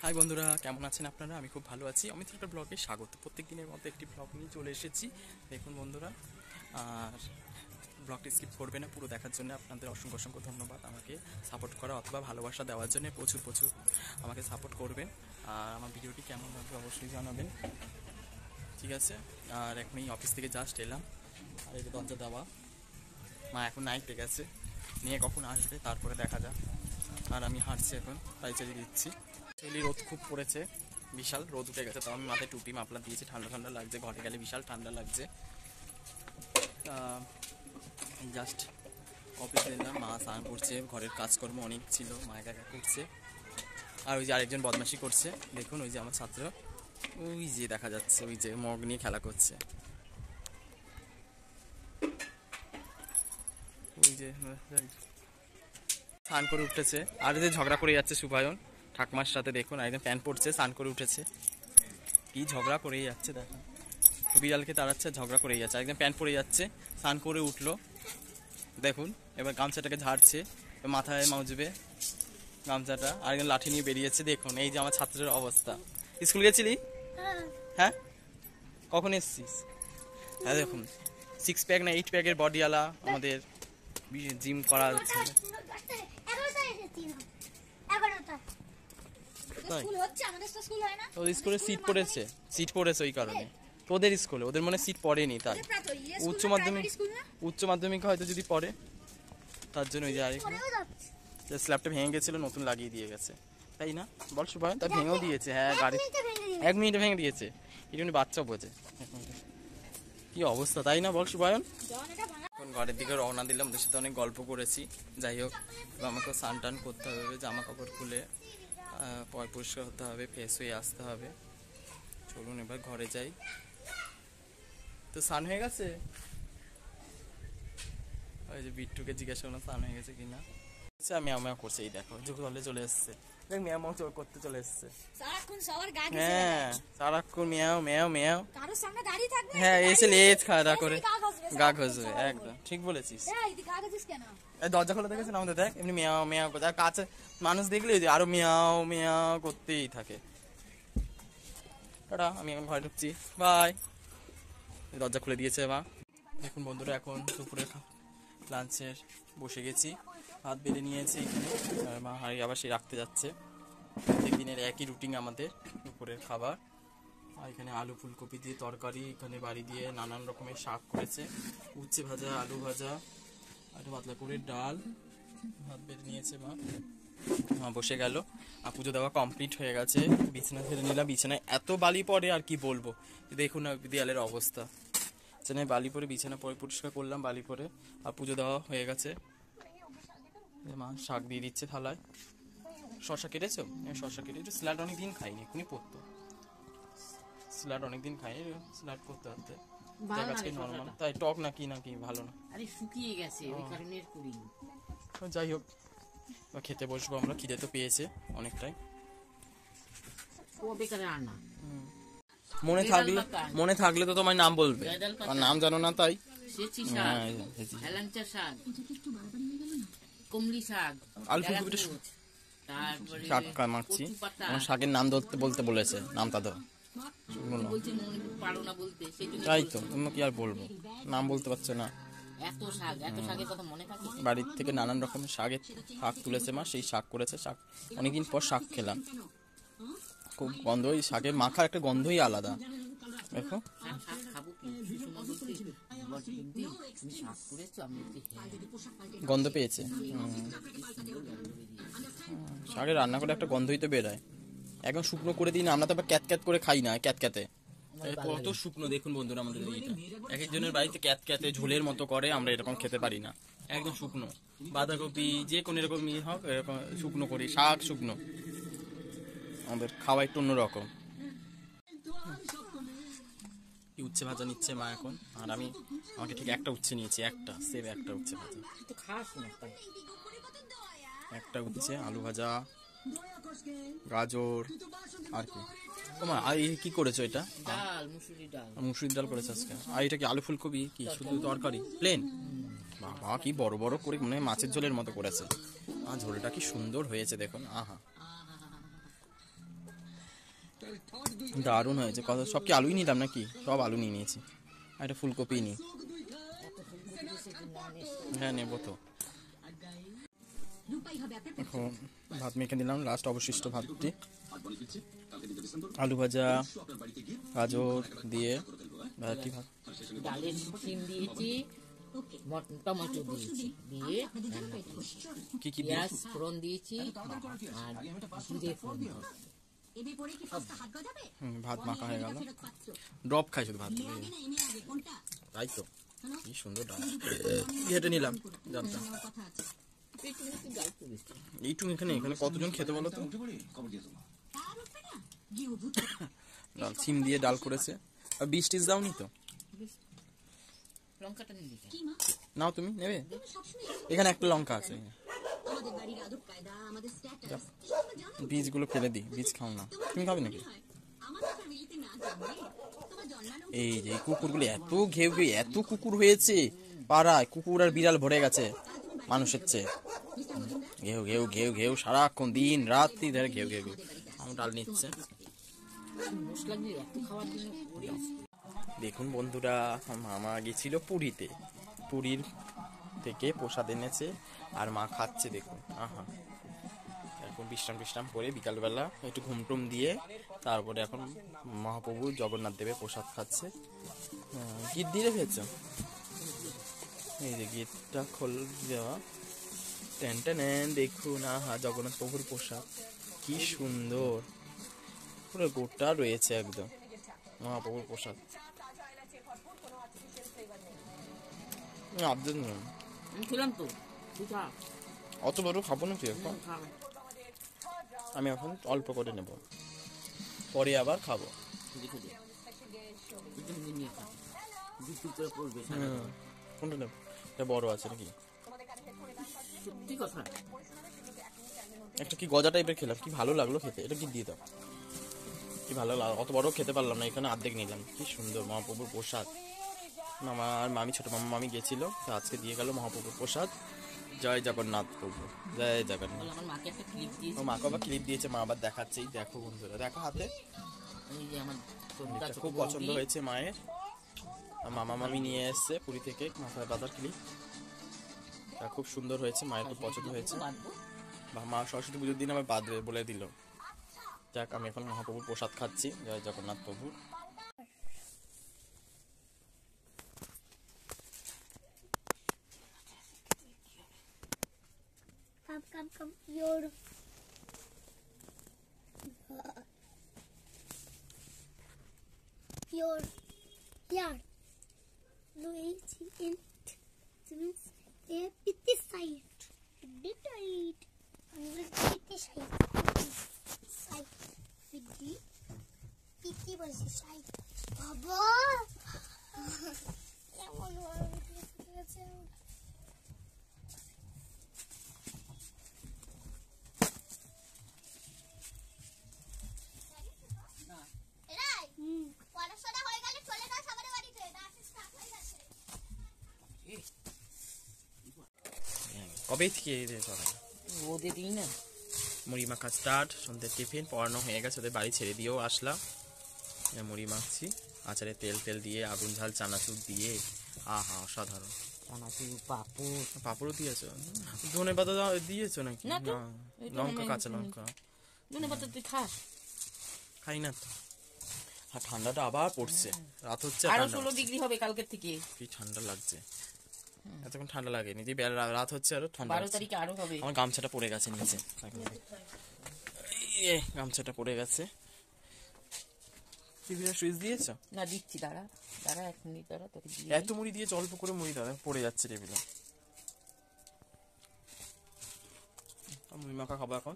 High বন্ধুরা, কেমন আছেন আপনারা? আমি খুব ভালো আছি। অমিত একটা ব্লগে স্বাগত। প্রত্যেক দিনের মতো একটি ব্লগ নিয়ে চলে এসেছি। দেখুন বন্ধুরা, আর ব্লগটি স্কিপ করবে না, পুরো দেখার জন্য আপনাদের অসংখ্য অসংখ্য ধন্যবাদ। আমাকে সাপোর্ট করা অথবা ভালোবাসা দেওয়ার জন্য প্রচুর প্রচুর আমাকে সাপোর্ট করবেন। আর আমার ভিডিওটি কেমন লাগবে অবশ্যই জানাবেন, ঠিক আছে? আর এখন এই অফিস থেকে জাস্ট এলাম, আর এই দরজা দেওয়া, মা এখন নাইটে গেছে, নিয়ে কখন আসবে তারপরে দেখা যাক। আর আমি হাঁটছি এখন, পাইচারি দিচ্ছি। রোদ খুব পড়েছে, বিশাল রোদ উঠে গেছে। তো আমি মাথায় টুপি মাফলার দিয়েছি, ঠান্ডা ঠান্ডা লাগছে, ঘরে গেলে বিশাল ঠান্ডা লাগছে। জাস্ট অফিসে এলাম, মা স্নান করছে, ঘরের কাজকর্ম অনেক ছিল, মা একা একা করছে। আর ওই যে আরেকজন বদমাশি করছে, দেখুন ওই যে আমার ছাত্র, ওই যে দেখা যাচ্ছে, ওই যে মগ নিয়ে খেলা করছে, ওই যে স্নান করে উঠেছে। আর যে ঝগড়া করে যাচ্ছে সুভায়ন ঠাকমার সাথে, দেখুন একদম প্যান্ট পড়ছে, স্নান করে উঠেছে, কি ঝগড়া করেই যাচ্ছে। দেখুন বিড়ালকে তাড়াচ্ছে, ঝগড়া করেই যাচ্ছে, একদম প্যান্ট পরে যাচ্ছে, স্নান করে উঠলো। দেখুন এবার গামছাটাকে ঝাড়ছে, মাথায় মাউজবে গামছাটা, আর একদম লাঠি নিয়ে বেরিয়েছে। দেখুন এই যে আমার ছাত্রের অবস্থা। স্কুল গেছিলি? হ্যাঁ, কখন এসছিস? হ্যাঁ দেখুন, 6 প্যাক না 8 প্যাকের বডিওয়ালা আমাদের জিম করা হচ্ছে। তোদের স্কুলে সিট পড়েছে ওই কারণে। তোদের স্কুলে, ওদের মনে সিট পড়েনি, তাই উচ্চ মাধ্যমিক হয়তো যদি পড়ে, তার জন্য ওই যে আরেক স্ল্যাবটা ভেঙে গেছিল, নতুন লাগিয়ে দিয়ে গেছে, তাই না বল সুভায়ন? তা ভেঙেও দিয়েছে, হ্যাঁ গাড়ি 1 মিনিটে ভেঙে দিয়েছে। এটা বাচ্চা বোঝে, কি অবস্থা তাই না বল সুভায়ন? এখন ঘরের দিকে রওনা দিলাম, ওদের সাথে অনেক গল্প করেছি। যাই হোক, আমাকে স্নান টান করতে হবে, জামা কাপড় খুলে পরিষ্কার হতে হবে, ফ্রেশ হয়ে আসতে হবে। চলুন এবার ঘরে যাই। তো স্নান হয়ে গেছে? ওই যে বিট্টুকে জিজ্ঞাসা করলাম স্নান হয়ে গেছে কিনা, ম্যাও ম্যাও করছে। এই দেখো জলে চলে এসছে, ম্যাও ম্যাও করতে চলে এসছে। হ্যাঁ সারাক্ষণ ম্যাও ম্যাও ম্যাও, হ্যাঁ এসে লেজ খাড়া করে গা ঘষবে, একদম ঠিক বলেছিস। দরজা খোলা দেখেছে না আমাদের, দেখ এমনি ম্যাও ম্যাও করতে, আর কাছে মানুষ দেখলে আরো ম্যাও ম্যাও করতেই থাকে। টাটা, আমি এখন ঘরে ঢুকছি, বাই। দরজা খুলে দিয়েছে মা। দেখুন বন্ধুরা, এখন দুপুরে লাঞ্চের বসে গেছি, ভাত বেড়ে নিয়েছি এখানে, আর মা হাঁড়ি আবার সে রাখতে যাচ্ছে। প্রত্যেক দিনের একই রুটিন আমাদের দুপুরের খাবার। আর এখানে আলু ফুলকপি দিয়ে তরকারি, এখানে বাড়ি দিয়ে নানান রকমের শাক করেছে, উচ্ছে ভাজা, আলু ভাজা, আর পাতলা করে ডাল, ভাত বেড়ে নিয়েছে মা। মা বসে গেল, আর পুজো দেওয়া কমপ্লিট হয়ে গেছে। বিছানা ছেড়ে নিলাম, বিছানায় এত বালি পড়ে আর কি বলবো, দেখুন না দেয়ালের অবস্থা। বিছানায় বালি পরে, বিছানা পরে পরিষ্কার করলাম বালি পরে, আর পুজো দেওয়া হয়ে গেছে। মা শাক দিয়ে দিচ্ছে থালায়। শশা কেটেছো? শশা কেটে, স্যালাড অনেকদিন খাইনি, এখনই পড়তো স্যালাড, অনেকদিন খাইনি, স্যালাড করতে পারতে। আজকে নরমাল, তাই টক নাকি নাকি ভালো না, আরে শুকিয়ে গেছে ওই কারণে করিনি। যাই হোক, খেতে বসবো আমরা, খিদে তো পেয়েছে অনেকটাই। মনে থাকলে তো তোমার নাম বলবে, আর নাম জানো না তাই। আলু ফুলকপিটা শাক মাখছি, শাকের নাম বলতে বলেছে, নামটা দাও। তাই তো, তুমি কি আর বলবো, নাম বলতে পারছো না। বাড়ির থেকে নানান রকমের শাক তুলেছে মা, সেই শাক করেছে। শাক অনেকদিন পর শাক খেলাম, খুব গন্ধ, ওই শাকের মাখার একটা গন্ধই আলাদা। দেখো গন্ধ পেয়েছে, শাকের রান্না করে একটা গন্ধই তো বেরোয়। একদম শুকনো করে দিই না আমরা, তো আবার ক্যাত করে খাই না, ক্যাতে কত শুকনো। দেখুন বন্ধুরা, আমাদের এইটা এক একজনের বাড়িতে ক্যাতে ঝোলের মতো করে, আমরা এরকম খেতে পারি না, একদম শুকনো। বাঁধাকপি যে কোনো এরকমই হোক, এরকম শুকনো করি, শাক শুকনো, আমাদের খাওয়া একটু অন্যরকম। উচ্ছে ভাজা নিচ্ছে মা এখন, আর আমাকে ঠিক একটা উচ্ছে নিয়েছি, একটা উচ্ছে ভাজা, একটা উচ্ছে, আলু ভাজা, গাজর, আর কি তোমার। আর কি করেছো এটা? মুসুরির ডাল করেছে আজকে। আর এটা কি আলু ফুলকপি, কি শুধু তরকারি প্লেন? বাবা কি বড় বড় করে, মনে হয় মাছের ঝোলের মতো করেছে। আর ঝোলটা কি সুন্দর হয়েছে দেখুন, আহা। দারুণ হয়েছে। কত সব কি আলুই নিলাম নাকি? সব আলু নিয়ে নিয়েছি। আর একটা ফুলকপি নিই। হ্যাঁ নেবো তো। এখন ভাত মেখে দিলাম, লাস্ট অবশিষ্ট ভাতটি। আলু ভাজা, গাজর দিয়ে ভাতটি ভাত। ডালের সিম দিয়েছি, টমেটো দিয়েছি, দিয়ে রান্না করেছি। কি কি দিয়ে? পেঁয়াজ ফোড়ন দিয়েছি আর জিরে ফোড়ন দিয়েছি। ভাত মাখা হয়ে গেল। ড্রপ খাই শুধু ভাত দিয়ে। তাই তো, কি সুন্দর ডাল। ঘেটে নিলাম ডালটা। এইটুকু এখানে এখানে কতজন খেতে বলো তো? ডাল সিম দিয়ে ডাল করেছে। আর বিশ টিস দাওনি তো? লঙ্কাটা নিয়ে নাও, তুমি নেবে? এখানে একটা লঙ্কা আছে। বীজগুলো ফেলে দিই, বীজ খাও না। তুমি খাবে নাকি? এই যে কুকুরগুলো এত ঘেউ ঘেউ, এত কুকুর হয়েছে পাড়ায়। কুকুর আর বিড়াল ভরে গেছে মানুষের চেয়ে। ঘেউ ঘেউ ঘেউ ঘেউ সারাক্ষণ দিন রাত্রি ধরে ঘেউ ঘেউ ঘেউ। আমার ডাল নিচ্ছে। মশলা দিয়ে এত খাওয়ার জন্য দেখুন বন্ধুরা, মামা গেছিল পুরীতে। পুরীর থেকে প্রসাদ এনেছে আর মা খাচ্ছে। দেখুন, আহা। এখন বিশ্রাম করে বিকালবেলা একটু ঘুমটুম দিয়ে তারপরে এখন মহাপ্রভু জগন্নাথ দেবের প্রসাদ খাচ্ছে। গিট দিয়ে রেখেছ? এই যে গিটটা খোল দেওয়া। টেন টেন, দেখুন, আহা, জগন্নাথ প্রভুর প্রসাদ কি সুন্দর, পুরো গোটা রয়েছে একদম মহাপ্রভুর প্রসাদ। খেলাম তো, অত বড় খাবো না তুই এখন। আমি এখন অল্প করে নেব, পরে আবার খাবো। কোনটা নেব? এটা বড় আছে নাকি? সত্যি কথা, একটা কি গজা টাইপের খেলাম, কি ভালো লাগলো খেতে। এটা কি দিয়ে দাও, কি ভালো লাগলো। অত বড় খেতে পারলাম না, এখানে অর্ধেক নিলাম। কি সুন্দর মহাপ্রভুর প্রসাদ। মামা আর মামি, ছোট মামি গেছিল, তো আজকে দিয়ে গেল মহাপ্রভুর প্রসাদ। জয় জগন্নাথ প্রভু, জয় জগন্নাথ। আমার মাকে একটা ক্লিপ দিয়েছি। ও মাকে আবার ক্লিপ দিয়েছে, মা আবার দেখাচ্ছে। এই দেখো বন্ধুরা, দেখো হাতে। এই যে আমার এটা খুব পছন্দ হয়েছে মায়ের। মামা মামি নিয়ে এসছে পুরী থেকে মাথায় বাঁধার ক্লিপ। খুব সুন্দর হয়েছে, মায়ের খুব পছন্দ হয়েছে। মা সরস্বতী পুজোর দিন আবার বাঁধবে বলে দিল। যাক, আমি এখন মহাপ্রভুর প্রসাদ খাচ্ছি। জয় জগন্নাথ প্রভু। Come, your yard. Luigi in means a pitty side. Did pitty side. Pitty was the side. Baba. কবে থেকে সবাই রোদে দিই না। মুড়ি মাখা স্টার্ট। সন্ধ্যের টিফিন পড়ানো হয়ে গেছে, ওদের বাড়ি ছেড়ে দিয়েও আসলাম। মুড়ি মাখছি, আচারে তেল দিয়ে, আগুন ঝাল চানাচুর দিয়ে। আহা, অসাধারণ। চানাচুর, পাপড়। পাপড়ও দিয়েছো? ধনে পাতা দিয়েছো নাকি? না, লঙ্কা, কাঁচা লঙ্কা। ধনে পাতা তুই খাস? খাই না তো। আর ঠান্ডাটা আবার পড়ছে, রাত হচ্ছে। আরো 16 ডিগ্রি হবে কালকের থেকে। কি ঠান্ডা লাগছে, এতক্ষণ ঠান্ডা লাগেনি। যে রাত হচ্ছে আরো ঠান্ডা। 12 তারিখে আরো হবে। আমার গামছাটা পড়ে গেছে নিচে, গামছাটা পড়ে গেছে। টিভিটা সুইচ দিয়েছ? না, দিচ্ছি, দাঁড়া এক মিনিট, দাঁড়া তোকে দিয়ে। এত মুড়ি দিয়ে অল্প করে মুড়ি দাও, পড়ে যাচ্ছে টেবিলে। মুড়ি মাখা খাবো এখন।